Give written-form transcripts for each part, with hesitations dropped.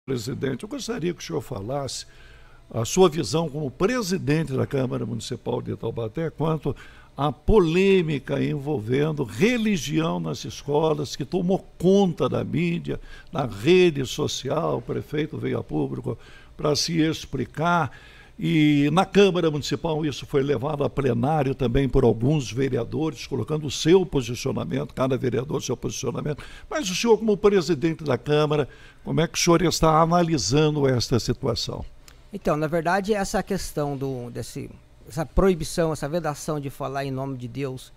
Presidente, eu gostaria que o senhor falasse a sua visão como presidente da Câmara Municipal de Taubaté quanto à polêmica envolvendo religião nas escolas, que tomou conta da mídia, na rede social. O prefeito veio a público para se explicar, e na Câmara Municipal isso foi levado a plenário também por alguns vereadores, colocando o seu posicionamento, cada vereador seu posicionamento. Mas o senhor, como presidente da Câmara, como é que o senhor está analisando esta situação? Então, na verdade, essa questão essa proibição, essa vedação de falar em nome de Deus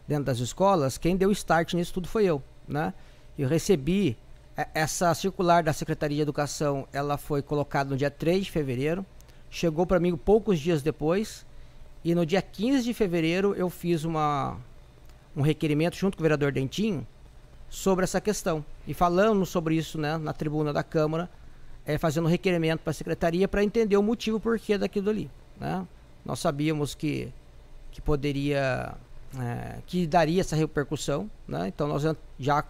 dentro das escolas, quem deu start nisso tudo foi eu, né? Eu recebi essa circular da Secretaria de Educação, ela foi colocada no dia 3 de fevereiro, chegou para mim poucos dias depois, e no dia 15 de fevereiro eu fiz um requerimento junto com o vereador Dentinho sobre essa questão, e falando sobre isso, né, na tribuna da Câmara, fazendo um requerimento para a Secretaria para entender o motivo porquê daquilo ali, né? Nós sabíamos que poderia, que daria essa repercussão, né? Então nós já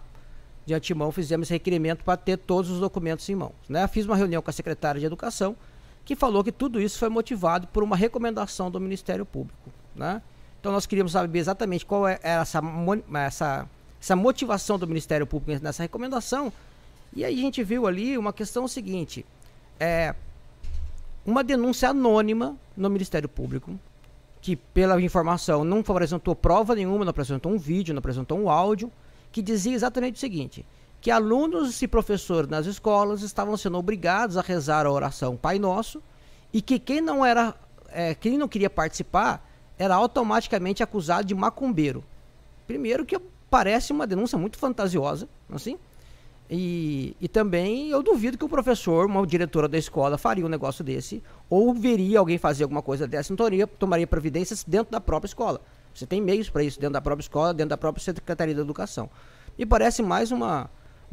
de antemão fizemos esse requerimento para ter todos os documentos em mãos, né? Fiz uma reunião com a secretária de Educação, que falou que tudo isso foi motivado por uma recomendação do Ministério Público, né? Então nós queríamos saber exatamente qual era essa motivação do Ministério Público nessa recomendação. E aí a gente viu ali uma questão seguinte, uma denúncia anônima no Ministério Público, que pela informação não apresentou prova nenhuma, não apresentou um vídeo, não apresentou um áudio, que dizia exatamente o seguinte, que alunos e professores nas escolas estavam sendo obrigados a rezar a oração Pai Nosso, e que quem não queria participar era automaticamente acusado de macumbeiro. Primeiro que parece uma denúncia muito fantasiosa, assim, e também eu duvido que o professor, uma diretora da escola, faria um negócio desse, ou veria alguém fazer alguma coisa dessa, não tomaria providências dentro da própria escola. Você tem meios para isso dentro da própria escola, dentro da própria Secretaria da Educação. E parece mais uma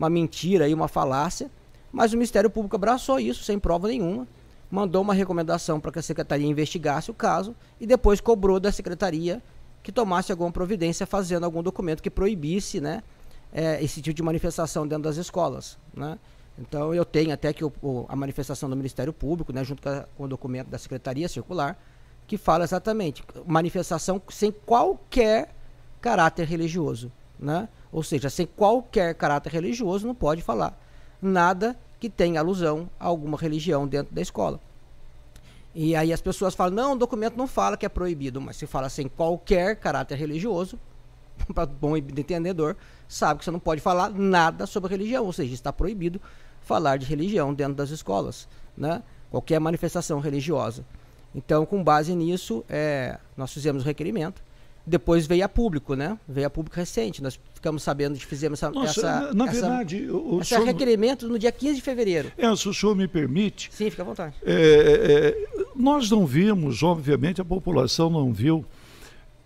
mentira e uma falácia, mas o Ministério Público abraçou isso sem prova nenhuma, mandou uma recomendação para que a Secretaria investigasse o caso e depois cobrou da Secretaria que tomasse alguma providência fazendo algum documento que proibisse, né, esse tipo de manifestação dentro das escolas, né? Então eu tenho até que a manifestação do Ministério Público, né, junto com o documento da Secretaria Circular, que fala exatamente manifestação sem qualquer caráter religioso, né? Ou seja, sem qualquer caráter religioso não pode falar nada que tenha alusão a alguma religião dentro da escola. E aí as pessoas falam, não, o documento não fala que é proibido, mas se fala sem qualquer caráter religioso, para bom entendedor, sabe que você não pode falar nada sobre religião, ou seja, está proibido falar de religião dentro das escolas, né? Qualquer manifestação religiosa. Então, com base nisso, nós fizemos o requerimento. Depois veio a público, né? Veio a público recente. Nós ficamos sabendo que fizemos esse requerimento no dia 15 de fevereiro. Se o senhor me permite. Sim, fica à vontade. Nós não vimos, obviamente, a população não viu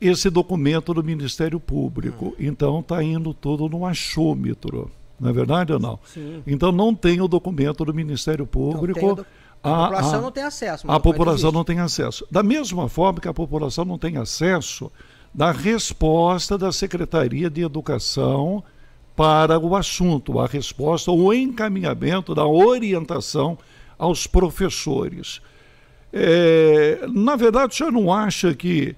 esse documento do Ministério Público. Então está indo tudo no achômetro. Não é verdade ou não? Sim. Então não tem o documento do Ministério Público. A população não tem acesso. A população não tem acesso. Da mesma forma que a população não tem acesso da resposta da Secretaria de Educação para o assunto, a resposta ou o encaminhamento da orientação aos professores. Na verdade, o senhor não acha que,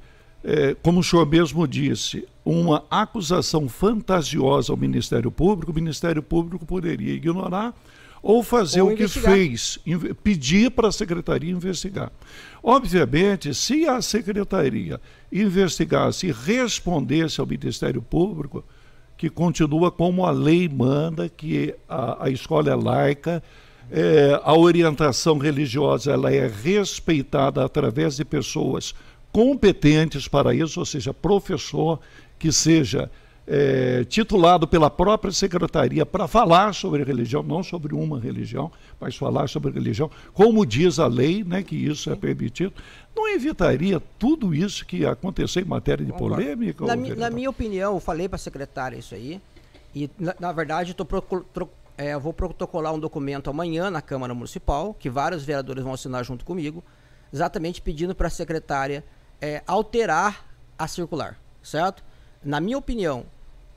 como o senhor mesmo disse, uma acusação fantasiosa ao Ministério Público, o Ministério Público poderia ignorar ou fazer o que fez, pedir para a Secretaria investigar. Obviamente, se a Secretaria investigasse e respondesse ao Ministério Público, que continua como a lei manda, que a escola é laica, a orientação religiosa ela é respeitada através de pessoas competentes para isso, ou seja, professor que seja titulado pela própria secretaria para falar sobre religião, não sobre uma religião, mas falar sobre religião, como diz a lei, né, que isso é permitido, não evitaria tudo isso que aconteceu em matéria de polêmica? Na minha opinião, eu falei para a secretária isso aí, e na verdade eu vou protocolar um documento amanhã na Câmara Municipal, que vários vereadores vão assinar junto comigo, exatamente pedindo para a secretária alterar a circular, certo? Na minha opinião,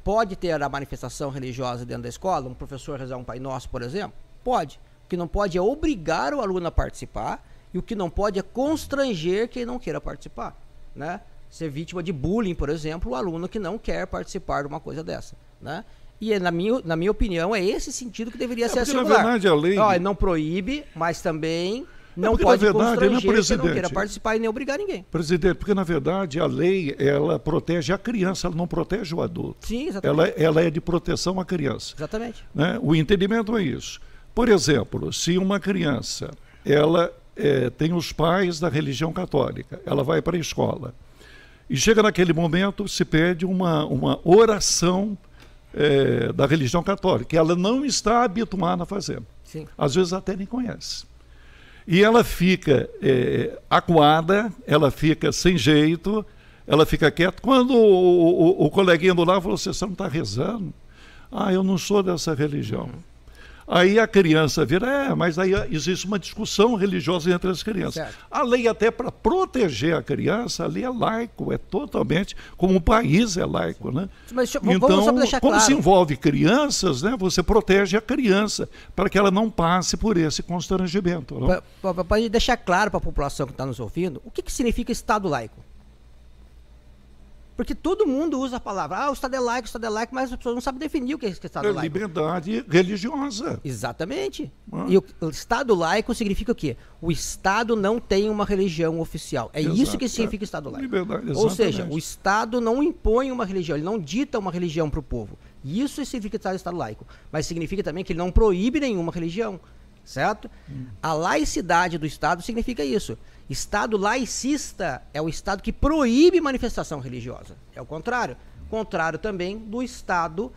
pode ter a manifestação religiosa dentro da escola, um professor rezar um Pai Nosso, por exemplo? Pode, O que não pode é obrigar o aluno a participar e o que não pode é constranger quem não queira participar, né? Ser vítima de bullying, por exemplo, o aluno que não quer participar de uma coisa dessa, né? E na minha opinião, é esse sentido que deveria ser a circular. Na verdade, a lei... Não proíbe, mas também não pode constranger quem não queira participar e nem obrigar ninguém. Presidente, porque na verdade a lei, ela protege a criança, ela não protege o adulto. Sim, exatamente. Ela é de proteção à criança. Exatamente. Né? O entendimento é isso. Por exemplo, se uma criança, ela tem os pais da religião católica, ela vai para a escola e chega naquele momento, se pede uma oração da religião católica, que ela não está habituada a fazer. Sim. Às vezes até nem conhece. E ela fica acuada, ela fica sem jeito, ela fica quieta. Quando o coleguinha do lado falou assim, você não está rezando? Ah, eu não sou dessa religião. Aí a criança vira, mas aí existe uma discussão religiosa entre as crianças. Certo. A lei, até para proteger a criança, a lei é laico, é totalmente, como o país é laico, né? Mas então, vamos só deixar como claro. se envolve crianças, né, você protege a criança para que ela não passe por esse constrangimento. Para deixar claro para a população que está nos ouvindo, o que significa Estado laico? Porque todo mundo usa a palavra, o Estado é laico, mas as pessoas não sabem definir o que é Estado laico. Liberdade religiosa. Exatamente. E o Estado laico significa o quê? O Estado não tem uma religião oficial. Isso que significa Estado laico. Liberdade, ou seja, o Estado não impõe uma religião, ele não dita uma religião para o povo. Isso significa Estado laico. Mas significa também que ele não proíbe nenhuma religião. Certo? A laicidade do Estado significa isso. Estado laicista é o Estado que proíbe manifestação religiosa. É o contrário. Contrário também do Estado,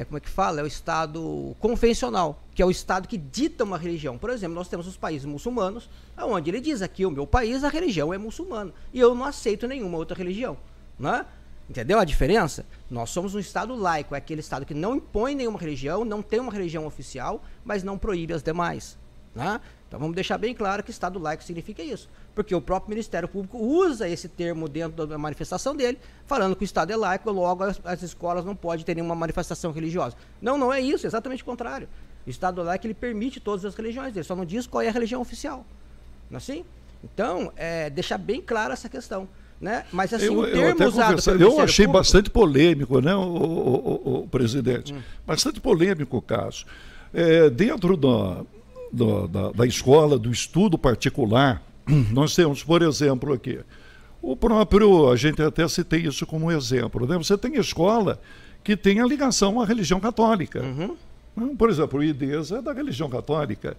como é que fala? É o Estado convencional, que é o Estado que dita uma religião. Por exemplo, nós temos os países muçulmanos, onde ele diz aqui, o meu país, a religião é muçulmana. E eu não aceito nenhuma outra religião. Né? Entendeu a diferença? Nós somos um Estado laico, é aquele Estado que não impõe nenhuma religião, não tem uma religião oficial, mas não proíbe as demais. Né? Então vamos deixar bem claro que Estado laico significa isso. Porque o próprio Ministério Público usa esse termo dentro da manifestação dele, falando que o Estado é laico, logo as escolas não podem ter nenhuma manifestação religiosa. Não é isso, é exatamente o contrário. O Estado laico ele permite todas as religiões, ele só não diz qual é a religião oficial. Não é assim? Então, deixar bem clara essa questão. Né? Mas assim, o termo usado pelo eu achei Público... bastante polêmico, né, o presidente? Bastante polêmico o caso. Dentro da escola, do estudo particular, nós temos, por exemplo, aqui, a gente até citei isso como exemplo, né? Você tem escola que tem a ligação à religião católica. Por exemplo, o IDES é da religião católica.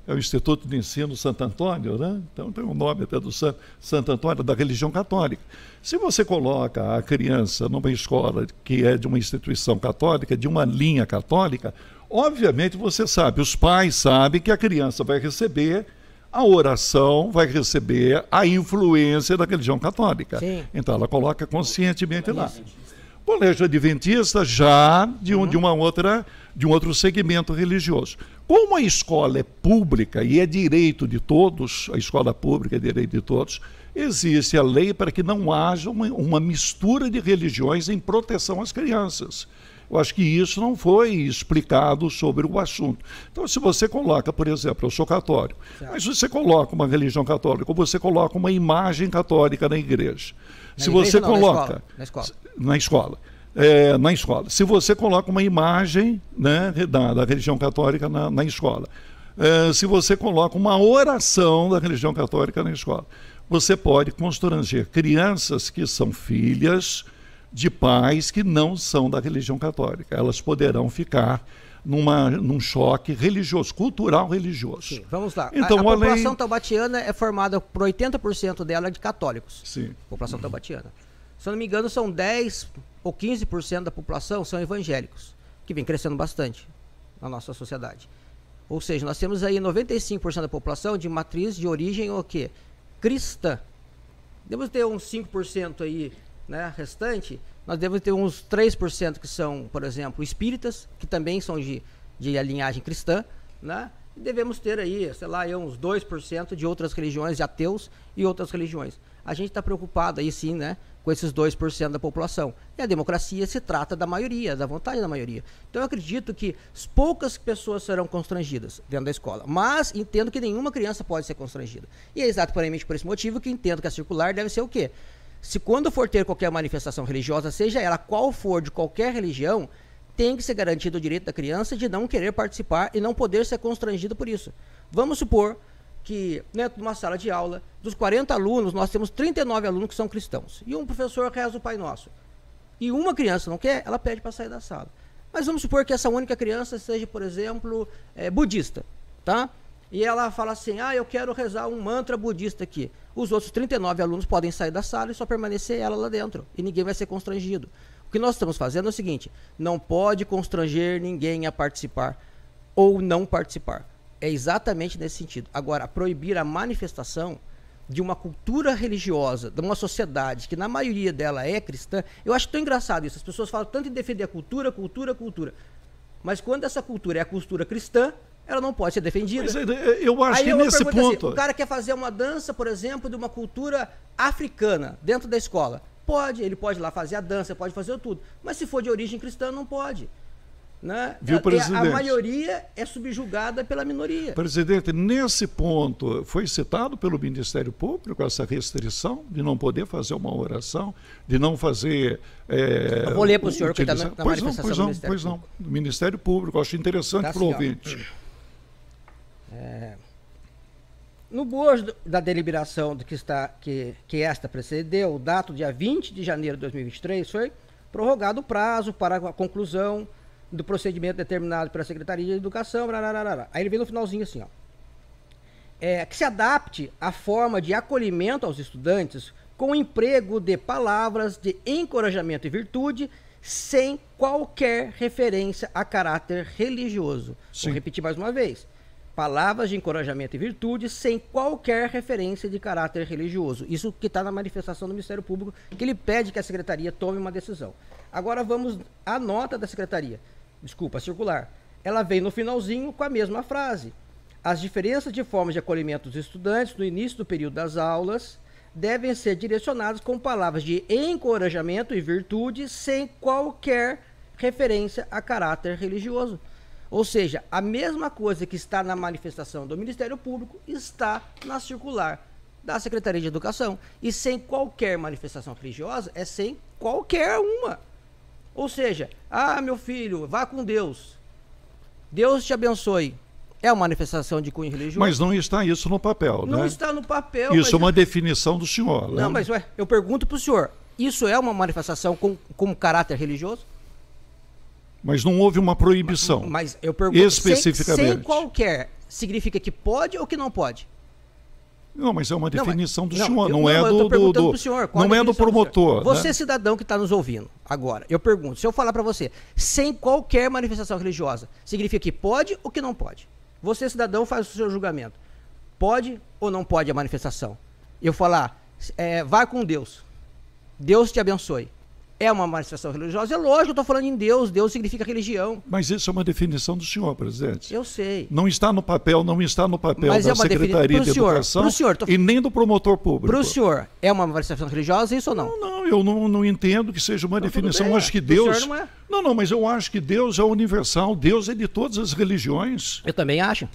É o Instituto de Ensino Santo Antônio, né? Então tem o nome até do Santo Antônio, da religião católica. Se você coloca a criança numa escola que é de uma instituição católica, de uma linha católica, obviamente você sabe, os pais sabem que a criança vai receber a oração, vai receber a influência da religião católica. Sim. Então ela coloca conscientemente lá. Colégio Adventista já de um outro segmento religioso. Como a escola é pública e é direito de todos, a escola pública é direito de todos, existe a lei para que não haja uma mistura de religiões em proteção às crianças. Eu acho que isso não foi explicado sobre o assunto. Então, se você coloca, por exemplo, eu sou católico, mas se você coloca uma religião católica, ou você coloca uma imagem católica na igreja, na escola. Se você coloca uma imagem, né, da religião católica na escola, se você coloca uma oração da religião católica na escola, você pode constranger crianças que são filhas de pais que não são da religião católica. Elas poderão ficar num choque religioso, cultural religioso. Sim, vamos lá. Então, a população taubatiana é formada por 80% dela de católicos. Sim. População taubatiana. Se eu não me engano, são 10 ou 15% da população são evangélicos, que vem crescendo bastante na nossa sociedade. Ou seja, nós temos aí 95% da população de matriz de origem o quê? Cristã. Devemos ter uns 5% aí, né, restante. Nós devemos ter uns 3% que são, por exemplo, espíritas, que também são de linhagem cristã, né? E devemos ter aí, sei lá, uns 2% de outras religiões, de ateus e outras religiões. A gente está preocupado aí sim, né, com esses 2% da população. E a democracia se trata da maioria, da vontade da maioria. Então eu acredito que poucas pessoas serão constrangidas dentro da escola, mas entendo que nenhuma criança pode ser constrangida. E é exatamente por esse motivo que entendo que a circular deve ser o quê? Se quando for ter qualquer manifestação religiosa, seja ela qual for, de qualquer religião, tem que ser garantido o direito da criança de não querer participar e não poder ser constrangido por isso. Vamos supor que dentro de uma sala de aula, dos 40 alunos, nós temos 39 alunos que são cristãos. E um professor reza o Pai Nosso. E uma criança não quer, ela pede para sair da sala. Mas vamos supor que essa única criança seja, por exemplo, budista, tá? E ela fala assim, eu quero rezar um mantra budista aqui. Os outros 39 alunos podem sair da sala e só permanecer ela lá dentro. E ninguém vai ser constrangido. O que nós estamos fazendo é o seguinte, não pode constranger ninguém a participar ou não participar. É exatamente nesse sentido. Agora, proibir a manifestação de uma cultura religiosa, de uma sociedade que na maioria dela é cristã, eu acho tão engraçado isso. As pessoas falam tanto em defender a cultura, cultura, cultura. Mas quando essa cultura é a cultura cristã, ela não pode ser defendida. Mas eu acho que nesse ponto... Assim, o cara quer fazer uma dança, por exemplo, de uma cultura africana dentro da escola. Pode, ele pode ir lá fazer a dança, pode fazer tudo. Mas se for de origem cristã, não pode. Né? Viu, presidente? A maioria é subjugada pela minoria. Presidente, nesse ponto, foi citado pelo Ministério Público essa restrição de não poder fazer uma oração, de não fazer... Eu vou ler para o senhor que está na manifestação do Ministério Público. Pois não, do Ministério Público, eu acho interessante para o ouvinte. No bojo da deliberação que esta precedeu, o dado dia 20 de janeiro de 2023, foi prorrogado o prazo para a conclusão do procedimento determinado pela Secretaria de Educação, aí ele vem no finalzinho assim, que se adapte à forma de acolhimento aos estudantes com o emprego de palavras de encorajamento e virtude sem qualquer referência a caráter religioso. Sim. Vou repetir mais uma vez. Palavras de encorajamento e virtude sem qualquer referência de caráter religioso. Isso que está na manifestação do Ministério Público, que ele pede que a Secretaria tome uma decisão. Agora vamos à nota da Secretaria. Desculpa, circular. Ela vem no finalzinho com a mesma frase. As diferenças de formas de acolhimento dos estudantes no início do período das aulas devem ser direcionadas com palavras de encorajamento e virtude sem qualquer referência a caráter religioso. Ou seja, a mesma coisa que está na manifestação do Ministério Público está na circular da Secretaria de Educação. E sem qualquer manifestação religiosa é sem qualquer uma. Ou seja, meu filho, vá com Deus. Deus te abençoe. É uma manifestação de cunho religioso. Mas não está isso no papel, né? Não está no papel. Isso é uma definição do senhor. Não, mas eu pergunto para o senhor, isso é uma manifestação com caráter religioso? Mas não houve uma proibição. Mas eu pergunto, especificamente. Sem qualquer, significa que pode ou que não pode? Não, mas é uma definição do senhor, não é do senhor, não é do promotor. Você, né? Cidadão que está nos ouvindo agora, eu pergunto, se eu falar para você, sem qualquer manifestação religiosa, significa que pode ou que não pode? Você, cidadão, faz o seu julgamento. Pode ou não pode a manifestação? Eu falar, vai com Deus. Deus te abençoe. É uma manifestação religiosa? É lógico, eu estou falando em Deus. Deus significa religião. Mas isso é uma definição do senhor, presidente. Eu sei. Não está no papel, Mas da Secretaria de Educação e nem do promotor público. Para o senhor, é uma manifestação religiosa, isso ou não? Não, eu não entendo que seja uma definição. Eu acho que Deus... Não é. Não, mas eu acho que Deus é universal. Deus é de todas as religiões. Eu também acho.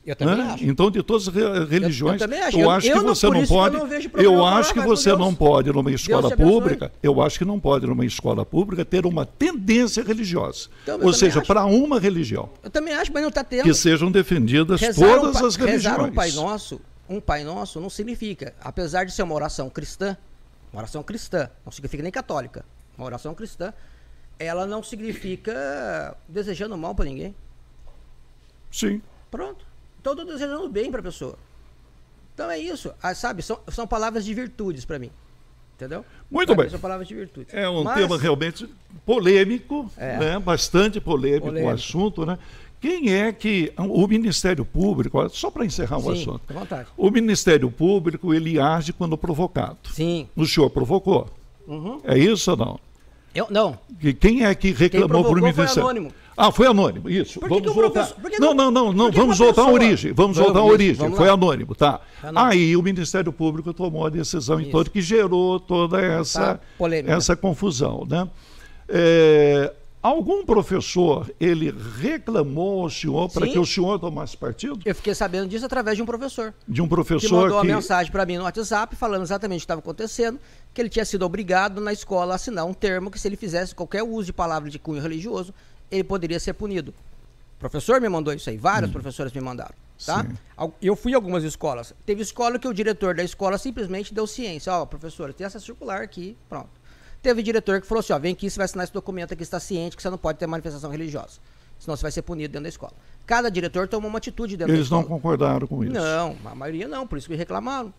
Eu também acho. Então, de todas as religiões, eu também acho. Eu acho que você não pode. Eu acho que você não pode, numa escola pública, eu acho que não pode, numa escola pública, ter uma tendência religiosa. Ou seja, para uma religião. Eu também acho, mas não está tendo. Que sejam defendidas todas as religiões. Rezar um Pai Nosso não significa, apesar de ser uma oração cristã, não significa nem católica, uma oração cristã, ela não significa desejando mal para ninguém. Sim. Pronto. Então eu estou desejando bem para a pessoa. Então é isso. Sabe, são palavras de virtudes para mim. Entendeu? Muito bem. São palavras de virtudes. É um tema realmente polêmico, né? Bastante polêmico o assunto, né? Quem é que... O Ministério Público, só para encerrar o assunto. À vontade. O Ministério Público, ele age quando provocado. Sim. O senhor provocou? Uhum. É isso ou não? Não. Quem é que reclamou para o Ministério? Foi anônimo. Ah, foi anônimo, isso. Por que Vamos que voltar. não, Vamos voltar à origem. Vamos voltar à origem. Foi anônimo, tá. Anônimo. Aí o Ministério Público tomou a decisão em todo que gerou toda essa confusão, né? Algum professor, ele reclamou ao senhor para que o senhor tomasse partido? Eu fiquei sabendo disso através de um professor. De um professor que mandou uma mensagem para mim no WhatsApp falando exatamente o que estava acontecendo, que ele tinha sido obrigado na escola a assinar um termo que se ele fizesse qualquer uso de palavra de cunho religioso, ele poderia ser punido. O professor me mandou isso aí, vários professores me mandaram. Tá? Eu fui a algumas escolas. Teve escola que o diretor da escola simplesmente deu ciência. Ó, professor, tem essa circular aqui, pronto. Teve diretor que falou assim, ó, vem aqui, você vai assinar esse documento aqui, está ciente que você não pode ter manifestação religiosa. Senão você vai ser punido dentro da escola. Cada diretor tomou uma atitude dentro da escola. Eles não concordaram com isso? Não, a maioria não, por isso que reclamaram.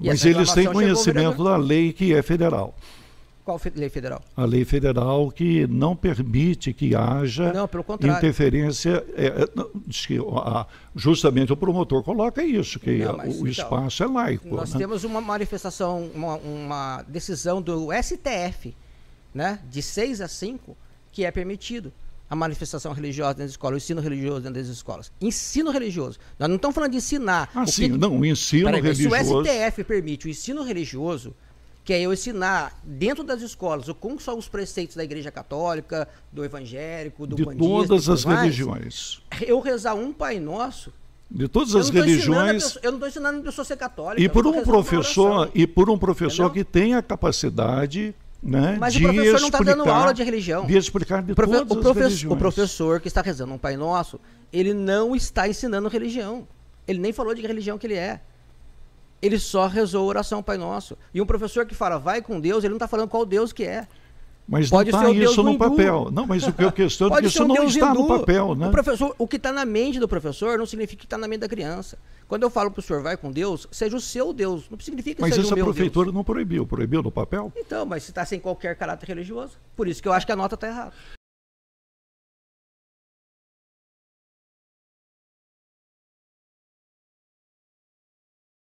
Mas eles têm conhecimento da lei que é federal. Qual lei federal? A lei federal que não permite que haja interferência. Justamente o promotor coloca isso, que o espaço é laico. Nós temos uma manifestação, uma decisão do STF, né, de 6-5, que é permitido a manifestação religiosa dentro da escola, o ensino religioso dentro das escolas. Ensino religioso. Nós não estamos falando de ensinar. O ensino religioso. Se o STF permite o ensino religioso, que é eu ensinar dentro das escolas como são os preceitos da Igreja Católica, do evangélico, do bandista, de todas as religiões. Eu rezar um Pai Nosso. De todas as religiões. Eu não estou ensinando a pessoa a ser católica. E por um professor que tem a capacidade, né, mas o professor não está dando aula de religião. De explicar de todas as religiões. O professor que está rezando um Pai Nosso, ele não está ensinando religião. Ele nem falou de que religião que ele é. Ele só rezou a oração Pai Nosso. E um professor que fala, vai com Deus, ele não está falando qual Deus que é. Mas pode não está isso no papel. Não, mas o que eu questiono é que isso não está no papel, né? O que está na mente do professor não significa que está na mente da criança. Quando eu falo para o senhor, vai com Deus, seja o seu Deus. Não significa que seja o meu Deus. Mas essa prefeitura não proibiu. Proibiu no papel? Então, mas se está sem qualquer caráter religioso. Por isso que eu acho que a nota está errada.